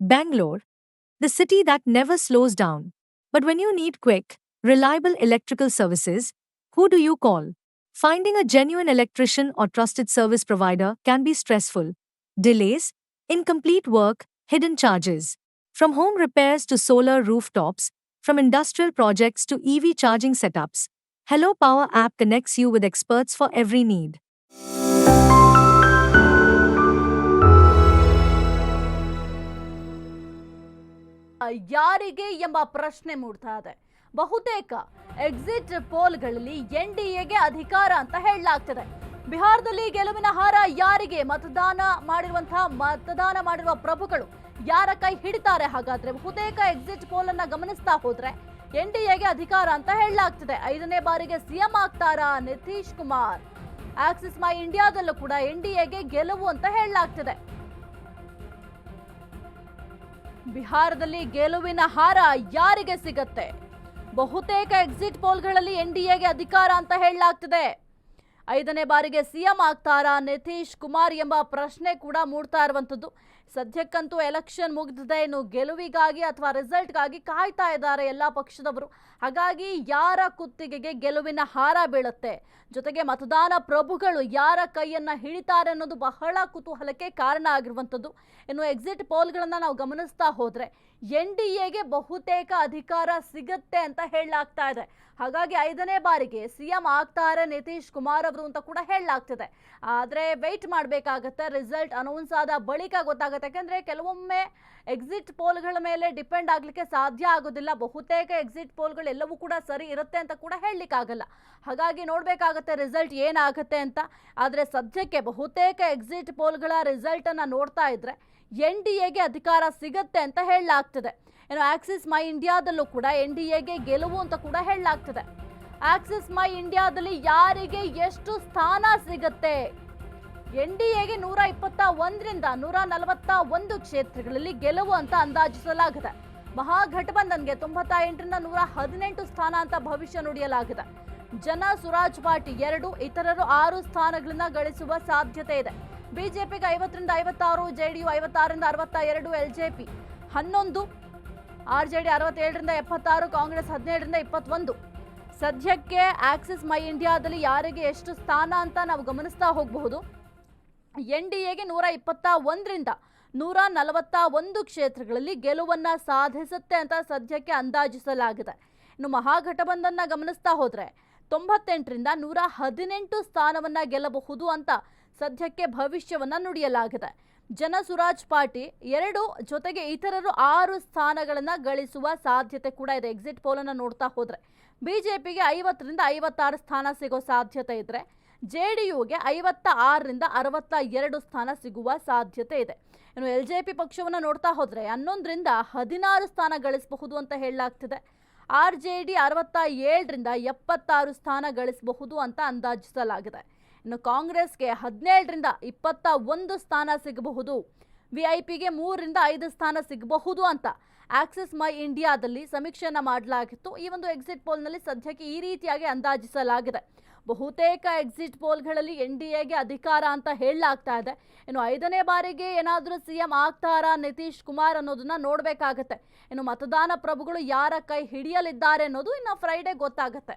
Bangalore, the city that never slows down. But when you need quick, reliable electrical services, who do you call? Finding a genuine electrician or trusted service provider can be stressful. Delays, incomplete work, hidden charges. From home repairs to solar rooftops, from industrial projects to EV charging setups, Hello Power app connects you with experts for every need. ಯಾರಿಗೆ ಎಂಬ ಪ್ರಶ್ನೆ ಮೂಡ್ತಾ ಇದೆ. ಬಹುತೇಕ exit ಪೋಲ್ಗಳಲ್ಲಿ ಎನ್ಡಿಎಗೆ ಅಧಿಕಾರ ಅಂತ ಹೇಳಲಾಗ್ತಿದೆ. ಬಿಹಾರದಲ್ಲಿ ಗೆಲುವಿನ ಹಾರ ಯಾರಿಗೆ? ಮತದಾನ ಮಾಡಿರುವ ಪ್ರಭುಗಳು ಯಾರ ಕೈ ಹಿಡಿತಾರೆ? ಹಾಗಾದ್ರೆ ಬಹುತೇಕ ಎಕ್ಸಿಟ್ ಪೋಲ್ ಅನ್ನ ಗಮನಿಸ್ತಾ ಹೋದ್ರೆ ಎನ್ಡಿಎಗೆ ಅಧಿಕಾರ ಅಂತ ಹೇಳಲಾಗ್ತಿದೆ. 5ನೇ ಬಾರಿಗೆ ಸಿಎಂ ಆಗ್ತಾರಾ ನಿತೀಶ್ ಕುಮಾರ್? ಆಕ್ಸಿಸ್ ಮೈ ಇಂಡಿಯಾದಲ್ಲೂ ಕೂಡ ಎನ್ಡಿಎಗೆ ಗೆಲುವು ಅಂತ ಹೇಳಲಾಗ್ತಿದೆ. ಬಿಹಾರದಲ್ಲಿ ಗೆಲುವಿನ ಹಾರ ಯಾರಿಗೆ ಸಿಗತ್ತೆ? ಬಹುತೇಕ ಎಕ್ಸಿಟ್ ಪೋಲ್ಗಳಲ್ಲಿ ಎನ್ಡಿಎಗೆ ಅಧಿಕಾರ ಅಂತ ಹೇಳಲಾಗ್ತಿದೆ. 5ನೇ ಬಾರಿಗೆ ಸಿಎಂ ಆಗ್ತಾರಾ ನಿತೀಶ್ ಕುಮಾರ್ ಎಂಬ ಪ್ರಶ್ನೆ ಕೂಡ ಮೂಡ್ತಾ ಇರುವಂತದ್ದು. ಸದ್ಯಕ್ಕಂತೂ ಎಲೆಕ್ಷನ್ ಮುಗಿದಿದೆ. ಇನ್ನು ಗೆಲುವಿಗಾಗಿ ಅಥವಾ ರಿಸಲ್ಟ್ಗಾಗಿ ಕಾಯ್ತಾ ಇದ್ದಾರೆ ಎಲ್ಲ ಪಕ್ಷದವರು. ಹಾಗಾಗಿ ಯಾರ ಕುತ್ತಿಗೆಗೆ ಗೆಲುವಿನ ಹಾರ ಬೀಳುತ್ತೆ, ಜೊತೆಗೆ ಮತದಾನ ಪ್ರಭುಗಳು ಯಾರ ಕೈಯನ್ನ ಹಿಡಿತಾರೆ ಅನ್ನೋದು ಬಹಳ ಕುತೂಹಲಕ್ಕೆ ಕಾರಣ ಆಗಿರುವಂಥದ್ದು. ಇನ್ನು ಎಕ್ಸಿಟ್ ಪೋಲ್ಗಳನ್ನ ನಾವು ಗಮನಿಸ್ತಾ ಹೋದ್ರೆ ಎನ್ಡಿಎಗೆ ಬಹುತೇಕ ಅಧಿಕಾರ ಸಿಗತ್ತೆ ಅಂತ ಹೇಳಲಾಗ್ತಾ ಇದೆ. ಹಾಗಾಗಿ 5ನೇ ಬಾರಿಗೆ ಸಿಎಂ ಆಗ್ತಾರೆ ನಿತೀಶ್ ಕುಮಾರ್ ಅವರು ಅಂತ ಕೂಡ ಹೇಳಲಾಗ್ತಿದೆ. ಆದರೆ ವೆಯ್ಟ್ ಮಾಡಬೇಕಾಗತ್ತೆ. ರಿಸಲ್ಟ್ ಅನೌನ್ಸ್ ಆದ ಬಳಿಕ ಗೊತ್ತಾಗುತ್ತೆ. ಯಾಕಂದ್ರೆ ಕೆಲವೊಮ್ಮೆ ಎಕ್ಸಿಟ್ ಪೋಲ್ಗಳ ಮೇಲೆ ಡಿಪೆಂಡ್ ಆಗ್ಲಿಕ್ಕೆ ಸಾಧ್ಯ ಆಗೋದಿಲ್ಲ. ಬಹುತೇಕ ಎಕ್ಸಿಟ್ ಪೋಲ್ಗಳು ಎಲ್ಲವೂ ಕೂಡ ಸರಿ ಇರುತ್ತೆ ಅಂತ ಕೂಡ ಹೇಳಲಿಕ್ಕಾಗಲ್ಲ. ಹಾಗಾಗಿ ನೋಡಬೇಕಾಗತ್ತೆ ರಿಸಲ್ಟ್ ಏನಾಗುತ್ತೆ ಅಂತ. ಆದರೆ ಸದ್ಯಕ್ಕೆ ಬಹುತೇಕ ಎಕ್ಸಿಟ್ ಪೋಲ್ಗಳ ರಿಸಲ್ಟ್ ಅನ್ನ ನೋಡ್ತಾ ಇದ್ರೆ ಎನ್ಡಿಎಗೆ ಅಧಿಕಾರ ಸಿಗತ್ತೆ ಅಂತ ಹೇಳಲಾಗ್ತಿದೆ. ಇನ್ನು ಆಕ್ಸಿಸ್ ಮೈ ಇಂಡಿಯಾದಲ್ಲೂ ಕೂಡ ಎನ್ಡಿಎಗೆ ಗೆಲುವು ಅಂತ ಕೂಡ ಹೇಳಲಾಗ್ತಿದೆ. ಆಕ್ಸಿಸ್ ಮೈ ಇಂಡಿಯಾದಲ್ಲಿ ಯಾರಿಗೆ ಎಷ್ಟು ಸ್ಥಾನ ಸಿಗತ್ತೆ? ಎನ್ಡಿಎಗೆ 121ರಿಂದ 141 ಕ್ಷೇತ್ರಗಳಲ್ಲಿ ಗೆಲುವು ಅಂತ ಅಂದಾಜಿಸಲಾಗಿದೆ. ಮಹಾಗಠಬಂಧನ್ಗೆ 98ರಿಂದ 118 ಸ್ಥಾನ ಅಂತ ಭವಿಷ್ಯ ನುಡಿಯಲಾಗಿದೆ. ಜನ ಸುರಾಜ್ ಪಾರ್ಟಿ 2, ಇತರರು 6 ಸ್ಥಾನಗಳನ್ನ ಗಳಿಸುವ ಸಾಧ್ಯತೆ ಇದೆ. ಬಿಜೆಪಿಗೆ 50ರಿಂದ 56, ಜೆಡಿಯು 56ರಿಂದ 62, ಎಲ್ಜೆಪಿ 11, ಆರ್ಜೆಡಿ 67ರಿಂದ 76, ಕಾಂಗ್ರೆಸ್ 17ರಿಂದ 21. ಸದ್ಯಕ್ಕೆ ಆಕ್ಸಿಸ್ ಮೈ ಇಂಡಿಯಾದಲ್ಲಿ ಯಾರಿಗೆ ಎಷ್ಟು ಸ್ಥಾನ ಅಂತ ನಾವು ಗಮನಿಸ್ತಾ ಹೋಗಬಹುದು. ಎನ್ಡಿಎಗೆ 121ರಿಂದ 141 ಕ್ಷೇತ್ರಗಳಲ್ಲಿ ಗೆಲುವನ್ನ ಸಾಧಿಸುತ್ತೆ ಅಂತ ಸದ್ಯಕ್ಕೆ ಅಂದಾಜಿಸಲಾಗಿದೆ. ಇನ್ನು ಮಹಾಗಠಬಂಧನ್ನ ಗಮನಿಸ್ತಾ ಹೋದ್ರೆ 98ರಿಂದ 118 ಸ್ಥಾನವನ್ನ ಗೆಲ್ಲಬಹುದು ಅಂತ ಸದ್ಯಕ್ಕೆ ಭವಿಷ್ಯವನ್ನ ನುಡಿಯಲಾಗಿದೆ. ಜನ ಸುರಾಜ್ ಪಾರ್ಟಿ 2, ಜೊತೆಗೆ ಇತರರು 6 ಸ್ಥಾನಗಳನ್ನ ಗಳಿಸುವ ಸಾಧ್ಯತೆ ಕೂಡ ಇದೆ. ಎಕ್ಸಿಟ್ ಪೋಲ್ ಅನ್ನ ನೋಡ್ತಾ ಹೋದ್ರೆ ಬಿಜೆಪಿಗೆ 50ರಿಂದ 56 ಸ್ಥಾನ ಸಿಗೋ ಸಾಧ್ಯತೆ ಇದ್ರೆ ಜೆಡಿಯುಗೆ 56ರಿಂದ 62 ಸ್ಥಾನ ಸಿಗುವ ಸಾಧ್ಯತೆ ಇದೆ. ಇನ್ನು ಎಲ್ಜೆಪಿ ಪಕ್ಷವನ್ನ ನೋಡ್ತಾ ಹೋದ್ರೆ 11ರಿಂದ 16 ಸ್ಥಾನ ಗಳಿಸಬಹುದು ಅಂತ ಹೇಳಲಾಗ್ತಿದೆ. ಆರ್ಜೆಡಿ 67ರಿಂದ 76 ಸ್ಥಾನ ಗಳಿಸಬಹುದು ಅಂತ ಅಂದಾಜಿಸಲಾಗಿದೆ. ಇನ್ನು ಕಾಂಗ್ರೆಸ್ಗೆ 17ರಿಂದ 21 ಸ್ಥಾನ ಸಿಗಬಹುದು. ವಿಐಪಿಗೆ 3ರಿಂದ 5 ಸ್ಥಾನ ಸಿಗಬಹುದು ಅಂತ ಆಕ್ಸಿಸ್ ಮೈ ಇಂಡಿಯಾದಲ್ಲಿ ಸಮೀಕ್ಷೆಯನ್ನ ಮಾಡಲಾಗಿತ್ತು. ಈ ಒಂದು ಎಕ್ಸಿಟ್ ಪೋಲ್ನಲ್ಲಿ ಸದ್ಯಕ್ಕೆ ಈ ರೀತಿಯಾಗಿ ಅಂದಾಜಿಸಲಾಗಿದೆ. ಬಹುತೇಕ ಎಕ್ಸಿಟ್ ಪೋಲ್ಗಳಲ್ಲಿ ಎನ್ಡಿಎಗೆ ಅಧಿಕಾರ ಅಂತ ಹೇಳಲಾಗ್ತಾ ಇದೆ. ಇನ್ನು 5ನೇ ಬಾರಿಗೆ ಏನಾದರೂ ಸಿಎಂ ಆಗ್ತಾರಾ ನಿತೀಶ್ ಕುಮಾರ್ ಅನ್ನೋದನ್ನ ನೋಡಬೇಕಾಗತ್ತೆ. ಇನ್ನು ಮತದಾನ ಪ್ರಭುಗಳು ಯಾರ ಕೈ ಹಿಡಿಯಲಿದ್ದಾರೆ ಅನ್ನೋದು ಇನ್ನು ಫ್ರೈಡೆ ಗೊತ್ತಾಗತ್ತೆ.